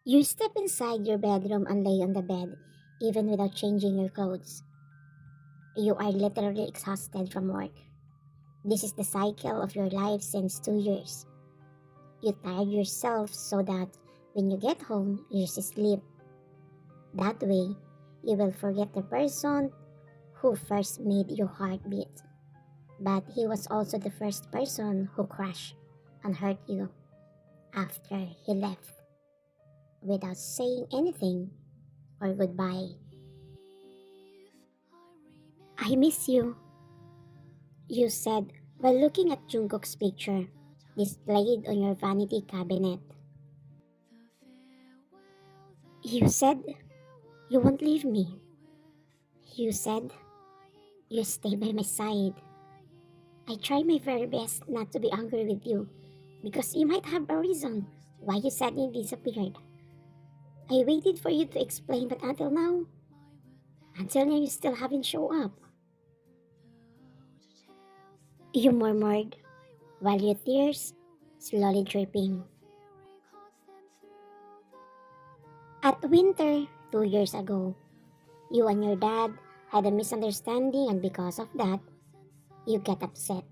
You step inside your bedroom and lay on the bed, even without changing your clothes. You are literally exhausted from work. This is the cycle of your life since 2 years. You tire yourself so that when you get home, you just sleep. That way, you will forget the person who first made your heart beat. But he was also the first person who crushed and hurt you after he left without saying anything or goodbye. I miss you, you said while looking at Jungkook's picture displayed on your vanity cabinet. You said you won't leave me. You said you stay by my side. I try my very best not to be angry with you because you might have a reason why you suddenly disappeared. I waited for you to explain, but until now you still haven't shown up. You murmured while your tears slowly dripping. At winter 2 years ago, you and your dad had a misunderstanding, and because of that, you got upset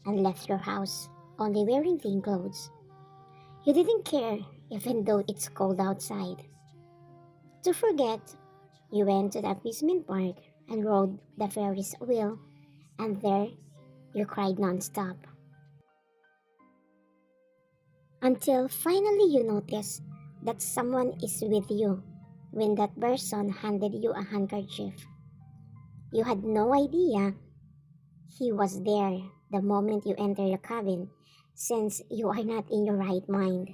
and left your house only wearing clean clothes. You didn't care even though it's cold outside. To forget, you went to the amusement park and rode the Ferris wheel, and there you cried nonstop. Until finally you notice that someone is with you when that person handed you a handkerchief. You had no idea he was there the moment you enter the cabin since you are not in your right mind.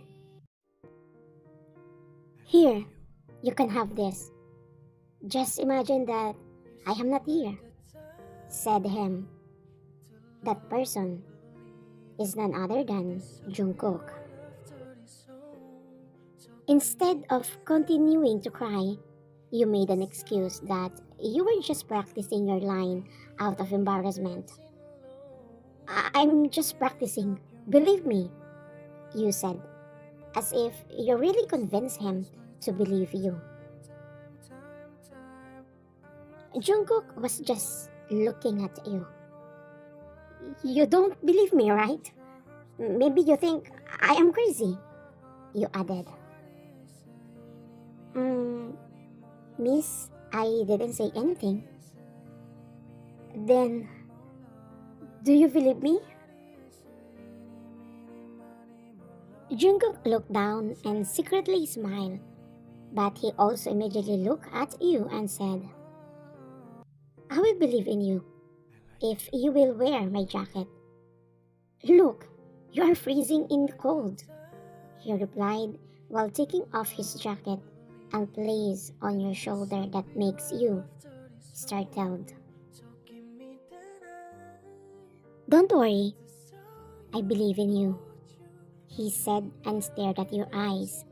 Here, you can have this. Just imagine that I am not here, said him. That person is none other than Jungkook. Instead of continuing to cry, you made an excuse that you were just practicing your line out of embarrassment. I'm just practicing, believe me, you said, as if you really convinced him to believe you. Jungkook was just looking at you. You don't believe me, right? Maybe you think I am crazy, you added. Mm, Miss, I didn't say anything. Then, do you believe me? Jungkook looked down and secretly smiled, but he also immediately looked at you and said, I will believe in you if you will wear my jacket. Look, you are freezing in the cold, he replied while taking off his jacket and place on your shoulder that makes you startled. Don't worry, I believe in you, he said and stared at your eyes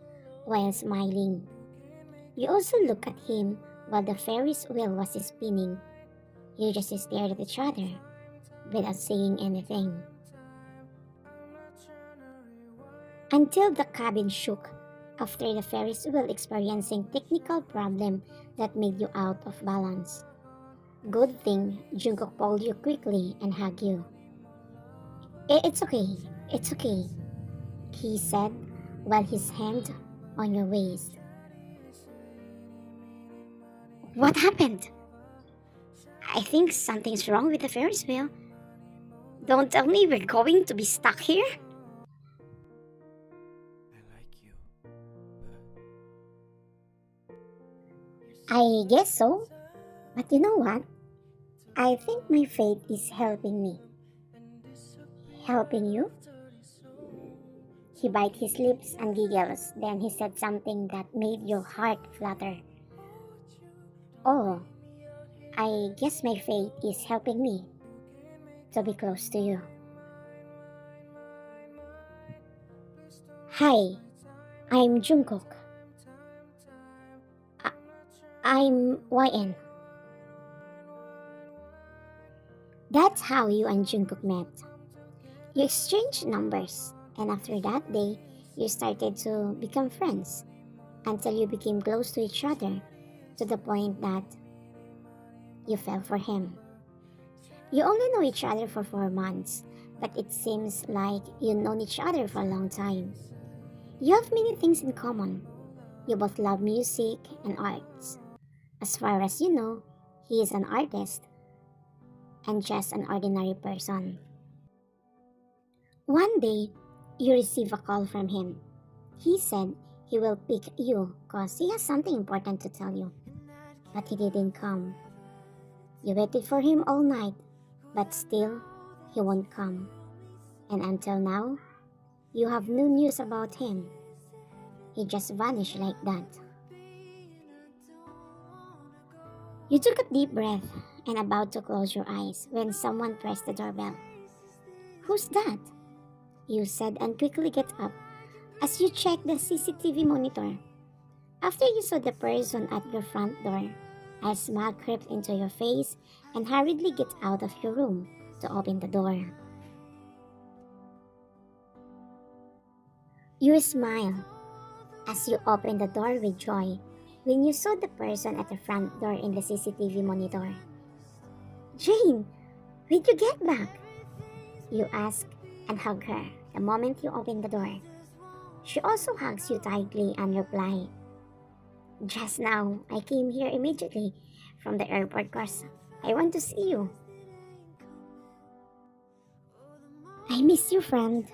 while smiling. You also looked at him while the Ferris wheel was spinning. You just stared at each other without saying anything. Until the cabin shook after the Ferris wheel experiencing technical problem that made you out of balance. Good thing Jungkook pulled you quickly and hugged you. It's okay, it's okay, he said while his hand on your waist. What happened? I think something's wrong with the Ferris wheel. Don't tell me we're going to be stuck here? I guess so. But you know what? I think my fate is helping me. Helping you? He bit his lips and giggles. Then he said something that made your heart flutter. Oh, I guess my fate is helping me to be close to you. Hi, I'm Jungkook. I- I'm YN. That's how you and Jungkook met. You exchanged numbers, and after that day, you started to become friends. until you became close to each other to the point that you fell for him. You only know each other for 4 months, but it seems like you've known each other for a long time. You have many things in common. You both love music and arts. As far as you know, he is an artist and just an ordinary person. One day, you receive a call from him. He said he will pick you because he has something important to tell you, but he didn't come. You waited for him all night, but still, he won't come. And until now, you have no news about him. He just vanished like that. You took a deep breath and about to close your eyes when someone pressed the doorbell. Who's that? You said and quickly get up as you check the CCTV monitor. After you saw the person at your front door, a smile crept into your face and hurriedly get out of your room to open the door. You smile as you open the door with joy when you saw the person at the front door in the CCTV monitor. Jane, when'd you get back? You ask and hug her the moment you open the door. She also hugs you tightly and reply, just now, I came here immediately from the airport because I want to see you. I miss you, friend.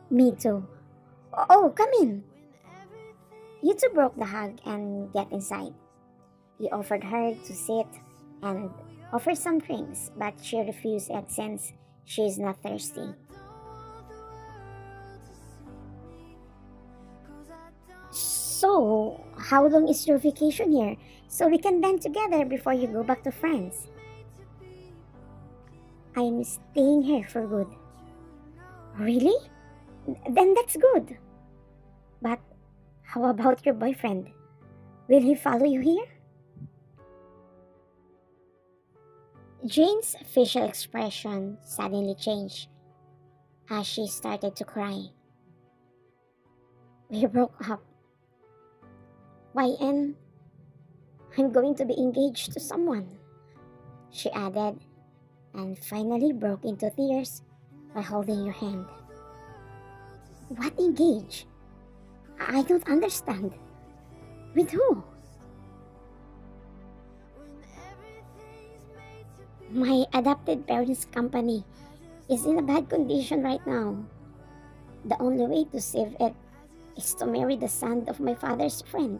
Me too. Oh, come in. You two broke the hug and get inside. You offered her to sit and offer some drinks, but she refused it since she is not thirsty. So, how long is your vacation here so we can band together before you go back to France? I'm staying here for good. Really? Then that's good. But how about your boyfriend? Will he follow you here? Jane's facial expression suddenly changed as she started to cry. We broke up. YN, I'm going to be engaged to someone, she added, and finally broke into tears by holding your hand. What engage? I don't understand. With who? My adopted parents' company is in a bad condition right now. The only way to save it is to marry the son of my father's friend.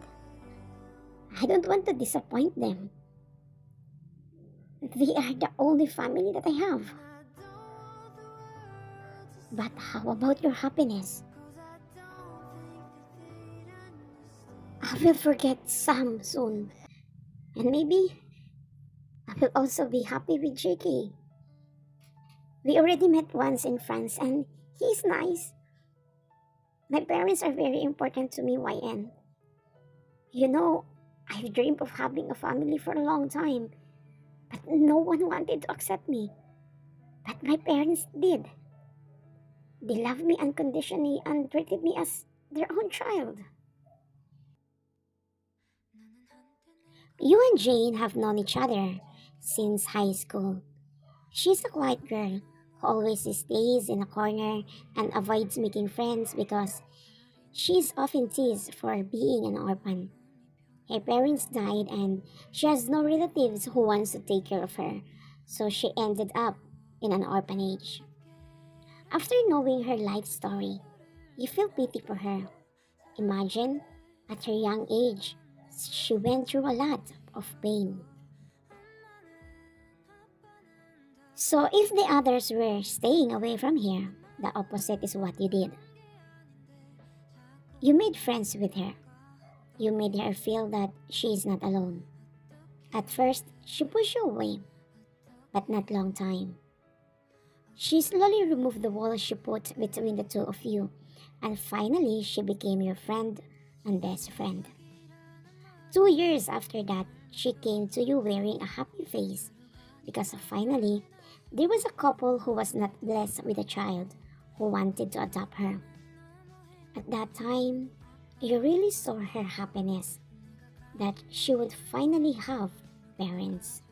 I don't want to disappoint them. They are the only family that I have. But how about your happiness? I will forget Sam soon. And maybe I will also be happy with JK. We already met once in France and he's nice. My parents are very important to me, YN. You know, I've dreamed of having a family for a long time, but no one wanted to accept me. But my parents did. They loved me unconditionally and treated me as their own child. You and Jane have known each other since high school. She's a quiet girl who always stays in a corner and avoids making friends because she's often teased for being an orphan. Her parents died and she has no relatives who wants to take care of her, so she ended up in an orphanage. After knowing her life story, you feel pity for her. Imagine, at her young age, she went through a lot of pain. So if the others were staying away from here, the opposite is what you did. You made friends with her. You made her feel that she is not alone. At first, she pushed you away, but not long time. She slowly removed the wall she put between the two of you, and finally she became your friend and best friend. 2 years after that, she came to you wearing a happy face because finally there was a couple who was not blessed with a child who wanted to adopt her. At that time, You really saw her happiness that she would finally have parents.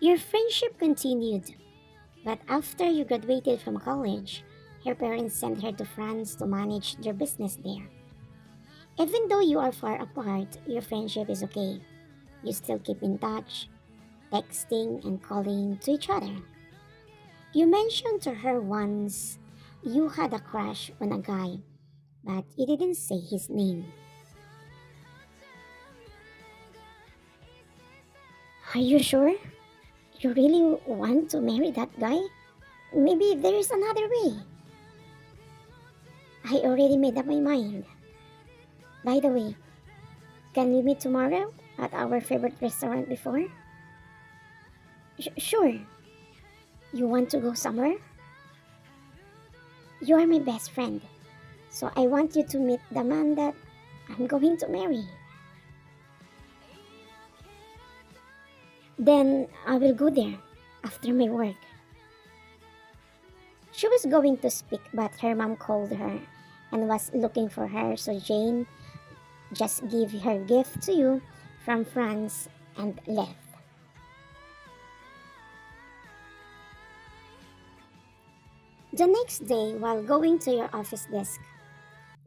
Your friendship continued, but after you graduated from college, her parents sent her to France to manage their business there. Even though you are far apart, your friendship is okay. You still keep in touch, texting and calling to each other. You mentioned to her once you had a crush on a guy, but you didn't say his name. Are you sure? You really want to marry that guy? Maybe there is another way. I already made up my mind. By the way, can we meet tomorrow at our favorite restaurant before? Sure. You want to go somewhere? You are my best friend, so I want you to meet the man that I'm going to marry. Then I will go there after my work. She was going to speak, but her mom called her and was looking for her, so Jane just gave her gift to you from France and left. The next day, while going to your office desk,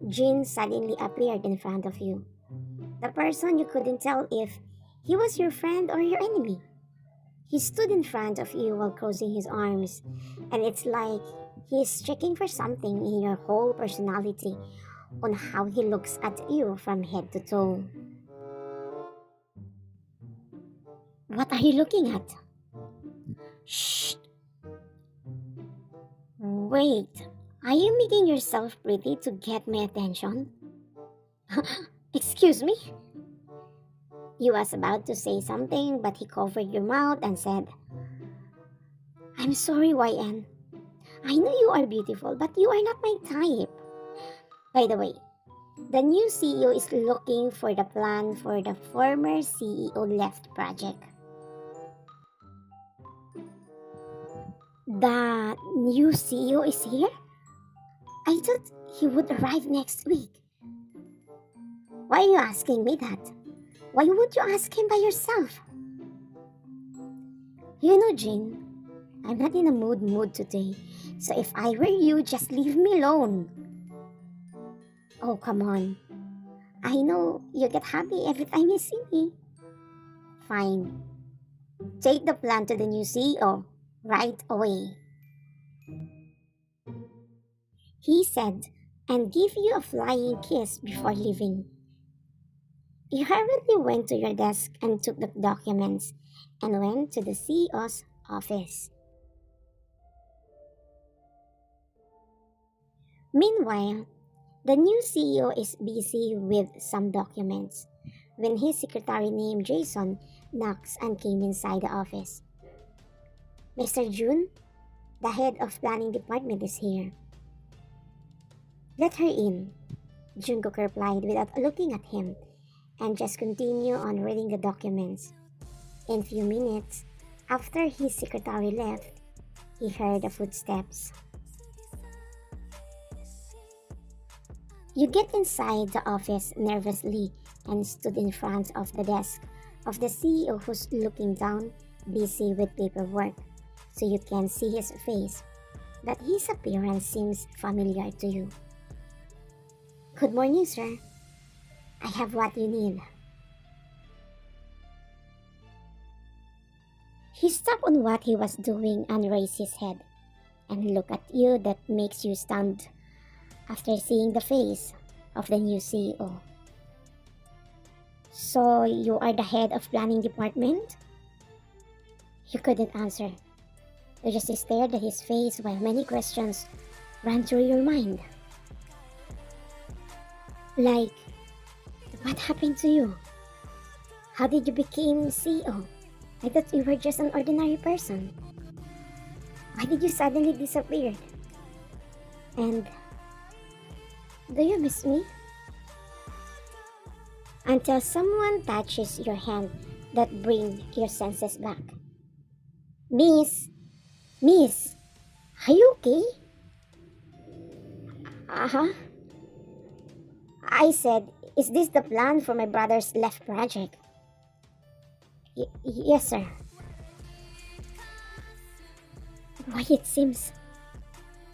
Jean suddenly appeared in front of you. The person you couldn't tell if he was your friend or your enemy. He stood in front of you while crossing his arms, and it's like he's checking for something in your whole personality on how he looks at you from head to toe. What are you looking at? Shh! Wait, are you making yourself pretty to get my attention? Excuse me? You was about to say something, but he covered your mouth and said, I'm sorry, YN. I know you are beautiful, but you are not my type. By the way, the new CEO is looking for the plan for the former CEO left project. The new CEO is here? I thought he would arrive next week. Why are you asking me that? Why would you ask him by yourself? You know, Jane, I'm not in a mood today. So if I were you, just leave me alone. Oh, come on. I know you get happy every time you see me. Fine. Take the plan to the new CEO right away, he said, and give you a flying kiss before leaving. You hurriedly went to your desk and took the documents and went to the CEO's office. Meanwhile, the new CEO is busy with some documents when his secretary named Jason knocks and came inside the office. Mr. June, the head of planning department is here. Let her in, Jungkook replied without looking at him, and just continue on reading the documents. In few minutes, after his secretary left, he heard the footsteps. You get inside the office nervously and stood in front of the desk of the CEO who's looking down, busy with paperwork, so you can see his face, but his appearance seems familiar to you. Good morning, sir. I have what you need. He stopped on what he was doing and raised his head and looked at you that makes you stunned after seeing the face of the new CEO. So you are the head of planning department? You couldn't answer. You just stared at his face while many questions ran through your mind. Like, what happened to you? How did you become CEO? I thought you were just an ordinary person. Why did you suddenly disappear? And do you miss me? Until someone touches your hand that brings your senses back. Miss, Miss, are you okay? Uh-huh. I said, is this the plan for my brother's left project? Yes, sir. Why it seems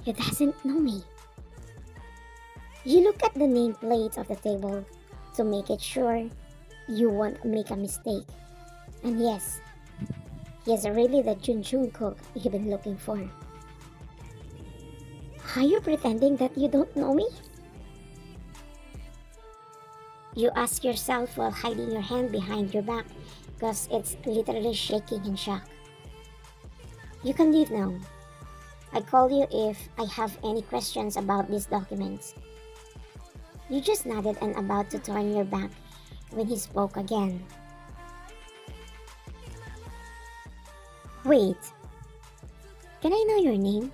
he doesn't know me. You look at the nameplate of the table to make it sure you won't make a mistake. And yes, he is really the Jungkook you've been looking for. Are you pretending that you don't know me? You ask yourself while hiding your hand behind your back because it's literally shaking in shock. You can leave now. I call you if I have any questions about these documents. You just nodded and about to turn your back when he spoke again. Wait, can I know your name?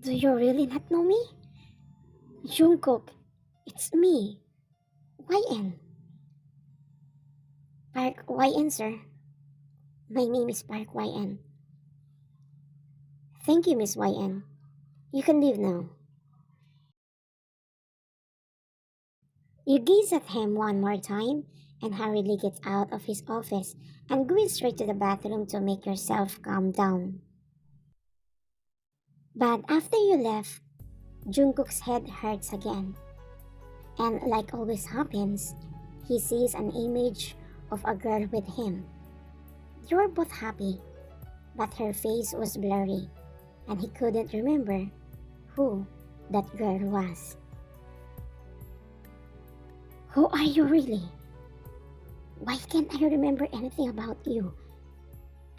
Do you really not know me? Jungkook, it's me. YN. Park YN, sir. My name is Park YN. Thank you, Miss YN. You can leave now. You gaze at him one more time and hurriedly get out of his office and go straight to the bathroom to make yourself calm down. But after you left, Jungkook's head hurts again. And like always happens, he sees an image of a girl with him. They were both happy, but her face was blurry and he couldn't remember who that girl was. Who are you really? Why can't I remember anything about you?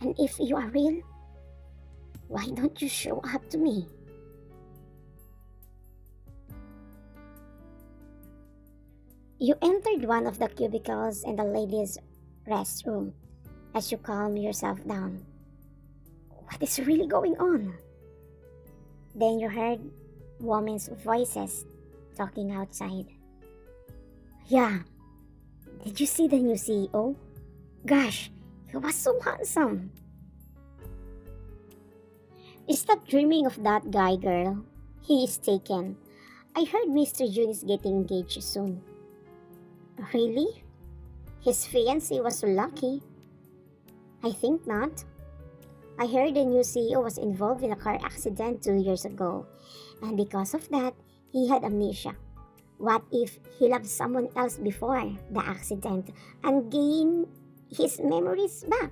And if you are real, why don't you show up to me? You entered one of the cubicles in the ladies' restroom as you calm yourself down. What is really going on? Then you heard women's voices talking outside. Yeah, did you see the new CEO? Gosh, he was so handsome. Stop dreaming of that guy, girl. He is taken. I heard Mr. Jun is getting engaged soon. Really? His fiancé was so lucky. I think not. I heard the new CEO was involved in a car accident 2 years ago, and because of that, he had amnesia. What if he loved someone else before the accident and gained his memories back?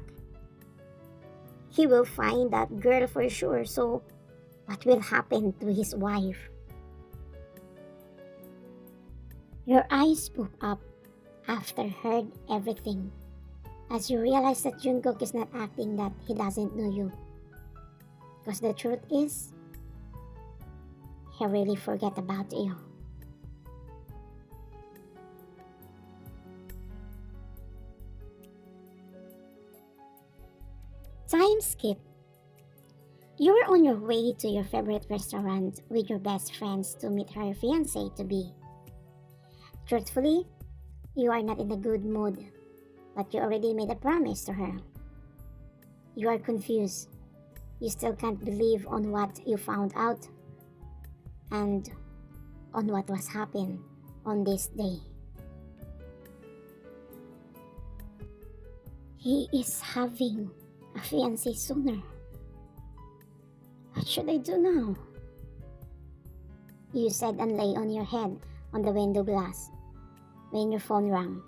He will find that girl for sure, so what will happen to his wife? Your eyes spoke up after heard everything, as you realize that Jungkook is not acting that he doesn't know you. Because the truth is, he really forget about you. Time skip. You were on your way to your favorite restaurant with your best friends to meet her fiancé to be. Truthfully, you are not in a good mood, but you already made a promise to her. You are confused. You still can't believe on what you found out and on what was happened on this day. He is having a fiancé sooner. What should I do now? You said and lay on your head on the window glass when your phone rang.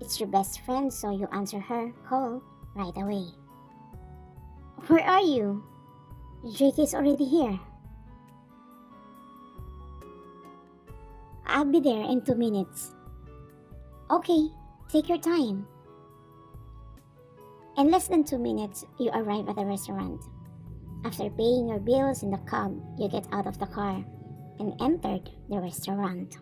It's your best friend, so you answer her call right away. Where are you? Jake is already here. I'll be there in 2 minutes. Okay, take your time. In less than 2 minutes, you arrive at the restaurant. After paying your bills in the cab, you get out of the car and entered the restaurant.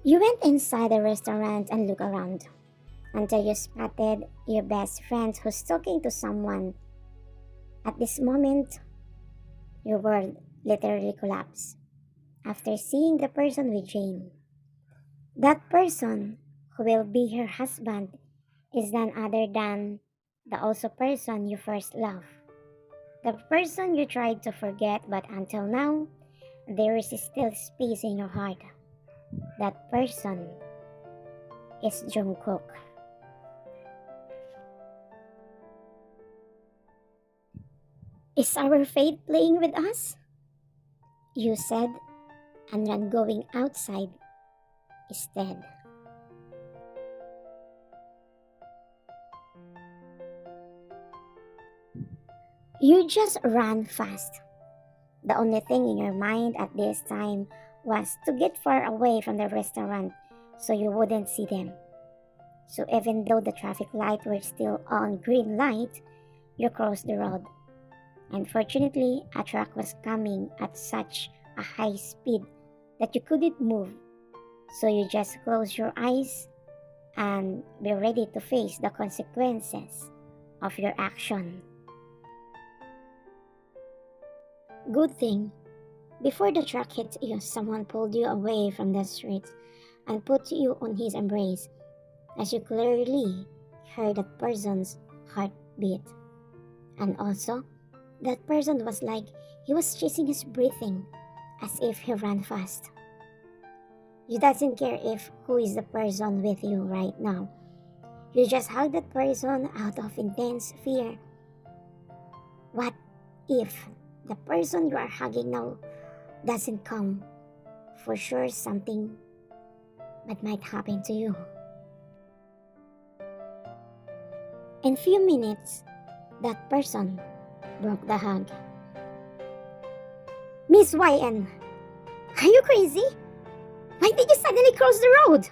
You went inside the restaurant and looked around until you spotted your best friend who's talking to someone. At this moment, your world literally collapsed after seeing the person with Jane. That person, who will be her husband, is none other than the also person you first loved. The person you tried to forget, but until now, there is still space in your heart. That person is Jungkook. Is our fate playing with us? You said, and ran going outside instead. You just ran fast. The only thing in your mind at this time was to get far away from the restaurant so you wouldn't see them. So even though the traffic light were still on green light, you crossed the road. Unfortunately, a truck was coming at such a high speed that you couldn't move. So you just close your eyes and be ready to face the consequences of your action. Good thing, before the truck hit you, someone pulled you away from the street and put you on his embrace, as you clearly heard that person's heartbeat. And also, that person was like he was chasing his breathing as if he ran fast. You doesn't care if who is the person with you right now. You just hug that person out of intense fear. What if the person you are hugging now doesn't come? For sure something bad might happen to you. In few minutes, that person broke the hug. Miss YN, are you crazy? Why did you suddenly cross the road?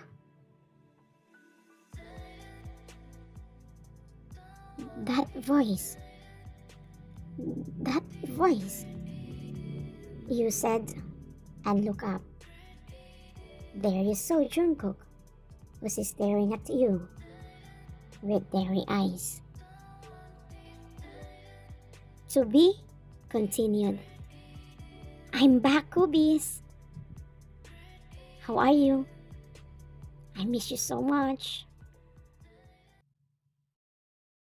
That voice. That voice. You said and look up. There you saw Jungkook, who's staring at you with dairy eyes. To be continued. I'm back, Kubies. How are you? I miss you so much.